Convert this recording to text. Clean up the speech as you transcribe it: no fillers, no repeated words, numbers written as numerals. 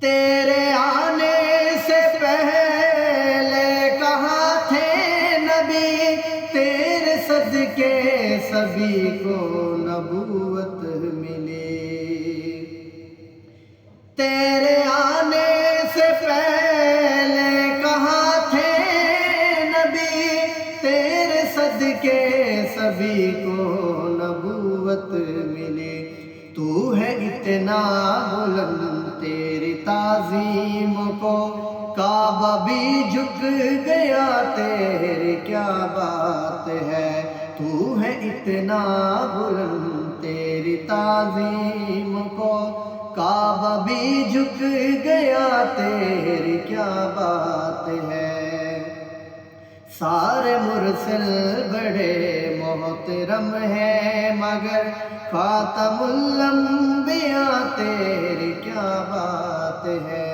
تیرے آنے سے پہلے کہاں تھے نبی، تیرے صدقے سبھی کو نبوت ملی۔ تیرے آنے سے پہلے کہاں تھے نبی، تیرے صدقے سبھی کو نبوت ملی۔ تو ہے اتنا بلند تیری تعظیم کو کعبہ بھی جھک گیا، تیری کیا بات ہے۔ تو ہے اتنا بلند تیری تعظیم کو کعبہ بھی جھک گیا، تیری کیا بات ہے۔ سارے مرسل بڑے محترم ہیں مگر خاتم الانبیاء تیری کیا بات ہے۔